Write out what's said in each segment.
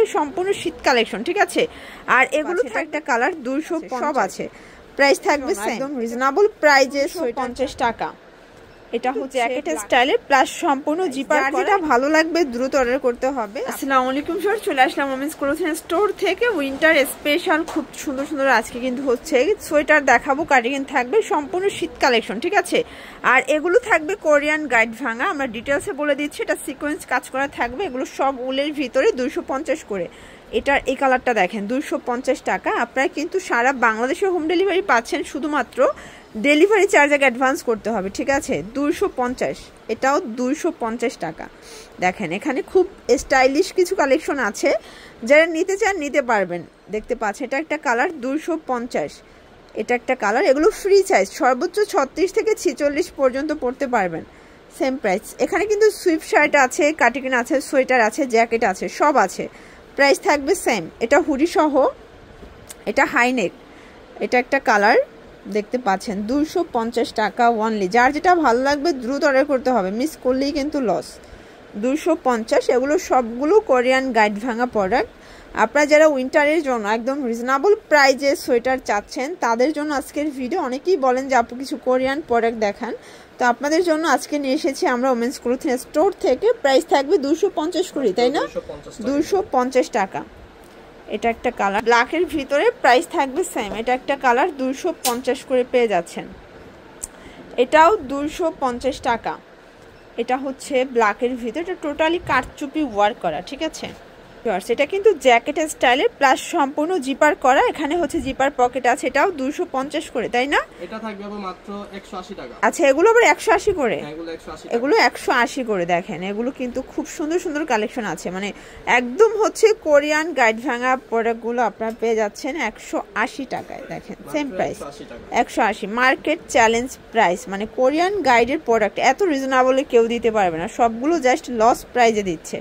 থাকবে সম্পূর্ণ শীত কালেকশন, ঠিক আছে। আর এগুলো একটা কালার 200 সব আছে, প্রাইস থাকবে একদম রিজনেবল প্রাইজে 150 টাকা। এটা হচ্ছে জ্যাকেটের স্টাইলের প্লাস সম্পূর্ণ জিপার করা, যেটা ভালো লাগবে দ্রুত অর্ডার করতে হবে। আসসালামু আলাইকুম স্যার, চলে আসলাম ওমেন্স ক্লোথিং স্টোর থেকে উইন্টার স্পেশাল খুব সুন্দর সুন্দর আজকে কিন্তু হচ্ছে সোয়েটার দেখাবো, কার্ডিগান থাকবে সম্পূর্ণ শীত কালেকশন, ঠিক আছে। আর এগুলো থাকবে কোরিয়ান গাইড ভাঙা, আমরা ডিটেলসে বলে দিচ্ছি। এটা সিকোয়েন্স কাজ করা থাকবে, এগুলো সব উলের ভিতরে 250 করে। এটার এই কালারটা দেখেন 250 টাকা। আপনারা কিন্তু সারা বাংলাদেশে হোম ডেলিভারি পাচ্ছেন, শুধুমাত্র ডেলিভারি চার্জ আগে অ্যাডভান্স করতে হবে, ঠিক আছে। 250, এটাও 250 টাকা। দেখেন এখানে খুব স্টাইলিশ কিছু কালেকশন আছে, যারা নিতে চান নিতে পারবেন। দেখতে পাচ্ছেন এটা একটা কালার 250, এটা একটা কালার। এগুলো ফ্রি সাইজ, সর্বোচ্চ 36 থেকে 46 পর্যন্ত পড়তে পারবেন, সেম প্রাইস। এখানে কিন্তু সুইপ শার্ট আছে, কার্ডিগান আছে, সোয়েটার আছে, জ্যাকেট আছে, সব আছে, প্রাইস থাকবে সেম। এটা হুডি সহ, এটা হাইনেক, এটা একটা কালার দেখতে পাচ্ছেন 250 টাকা ওনলি। যার যেটা ভালো লাগবে দ্রুত অর্ডার করতে হবে, মিস করলেই কিন্তু লস। 250, এগুলো সবগুলো কোরিয়ান গাইড ভাঙা প্রোডাক্ট। আপনারা যারা উইন্টারের জন্য একদম রিজনেবল প্রাইজে সোয়েটার চাচ্ছেন তাদের জন্য আজকের ভিডিও। অনেকেই বলেন যে আপু কিছু কোরিয়ান প্রোডাক্ট দেখান, তো আপনাদের জন্য আজকে নিয়ে এসেছি আমরা ওমেন্স ক্লোথিং স্টোর থেকে। প্রাইস থাকবে 250 করে, তাই না? 250 টাকা। এটা একটা কালার ব্ল্যাকের ভিতরে, প্রাইস থাকবে সেম। এটা একটা কালার 250 করে পেয়ে যাচ্ছেন, এটাও 250 টাকা। এটা হচ্ছে ব্ল্যাকের ভিতরে, এটা টোটালি কারচুপি ওয়ার্ক করা, ঠিক আছে। এটা কিন্তু জ্যাকেটের স্টাইলের প্লাস সম্পূর্ণ জিপার করা, এখানে হচ্ছে জিপার পকেট আছে। এটাও 250 করে, তাই না? এটা থাকবে মাত্র 180 টাকা। আচ্ছা, এগুলো আবার 180 করে? এগুলো 180 করে। দেখেন এগুলো কিন্তু খুব সুন্দর সুন্দর কালেকশন আছে, মানে একদম হচ্ছে কোরিয়ান গাইড ভাঙা প্রোডাক্টগুলো আপনারা পেয়ে যাচ্ছেন 180 টাকায়। দেখেন same price 180, market challenge price. মানে কোরিয়ান গাইডের প্রোডাক্ট এত রিজনেবলে কেউ দিতে পারবে না, সবগুলো জাস্ট লস প্রাইজে দিচ্ছে।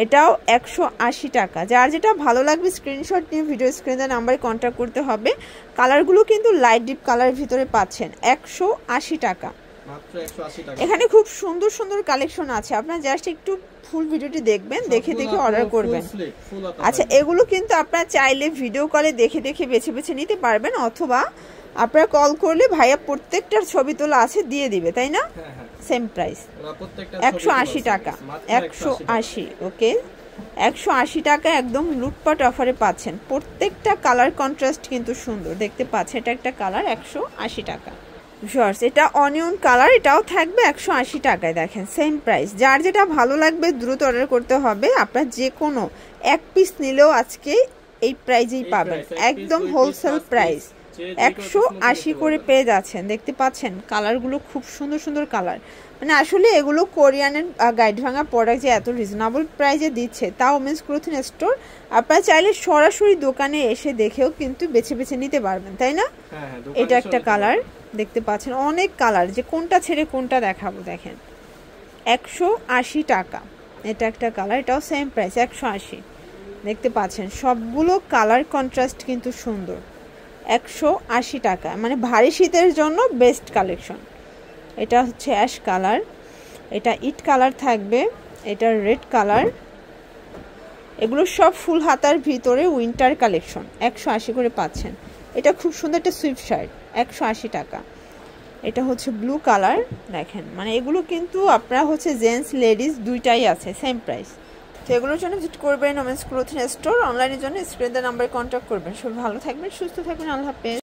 এটাও 180 টাকা। যার যেটা ভালো লাগবে স্ক্রিনশট নিয়ে ভিডিও স্ক্রিনে নাম্বারে কন্ট্যাক্ট করতে হবে। কালারগুলো কিন্তু লাইট ডিপ কালারের ভিতরে পাচ্ছেন, 180 টাকা মাত্র 180 টাকা। এখানে খুব সুন্দর সুন্দর কালেকশন আছে, আপনারা জাস্ট একটু ফুল ভিডিওটি দেখবেন, দেখে দেখে অর্ডার করবেন। আচ্ছা, এগুলো কিন্তু আপনারা চাইলে ভিডিও কলে দেখে দেখে বেছে বেছে নিতে পারবেন, অথবা আপনারা কল করলে ভাইয়া প্রত্যেকটার ছবি তোলা আছে দিয়ে দিবে, তাই না? সেম প্রাইস 180 টাকা। 180, ওকে 180 টাকা একদম লুটপাট অফারে পাচ্ছেন। প্রত্যেকটা কালার কন্ট্রাস্ট কিন্তু সুন্দর, দেখতে পাচ্ছেন। এটা একটা কালার 180 টাকা। শর্টস, এটা অনিয়ন কালার, এটাও থাকবে 180 টাকায়। দেখেন সেম প্রাইস। যার যেটা ভালো লাগবে দ্রুত অর্ডার করতে হবে। আপনার যে কোনো এক পিস নিলেও আজকে এই প্রাইজেই পাবেন, একদম হোলসেল প্রাইস। 180 করে পেয়ে যাচ্ছেন, দেখতে পাচ্ছেন। কালারগুলো খুব সুন্দর সুন্দর কালার, মানে আসলে এগুলো কোরিয়ানের গাইড ভাঙা প্রোডাক্ট যে এত রিজনেবল প্রাইজে দিচ্ছে, তাও ওমেন্স ক্লোথিং স্টোর। আপনারা চাইলে সরাসরি দোকানে এসে দেখেও কিন্তু বেছে বেছে নিতে পারবেন, তাই না? এটা একটা কালার দেখতে পাচ্ছেন, অনেক কালার, যে কোনটা ছেড়ে কোনটা দেখাবো। দেখেন 180 টাকা। এটা একটা কালার, এটাও সেম প্রাইস 180, দেখতে পাচ্ছেন। সবগুলো কালার কন্ট্রাস্ট কিন্তু সুন্দর। 180 টাকা, মানে ভারী শীতের জন্য বেস্ট কালেকশন। এটা হচ্ছে অ্যাশ কালার, এটা ইট কালার থাকবে, এটা রেড কালার। এগুলো সব ফুল হাতার ভিতরে উইন্টার কালেকশন, 180 করে পাচ্ছেন। এটা খুব সুন্দর একটা সুইপ শার্ট, 180 টাকা। এটা হচ্ছে ব্লু কালার, দেখেন। মানে এগুলো কিন্তু আপনারা হচ্ছে জেন্টস লেডিস দুইটাই আছে, সেম প্রাইস। তো এগুলোর জন্য ভিজিট করবেন ওমেন্স ক্লোথিং স্টোর। অনলাইনের জন্য স্ক্রিনের নাম্বারে কন্ট্যাক্ট করবেন। সবাই ভালো থাকবেন, সুস্থ থাকবেন, আল্লাহ হাফেজ।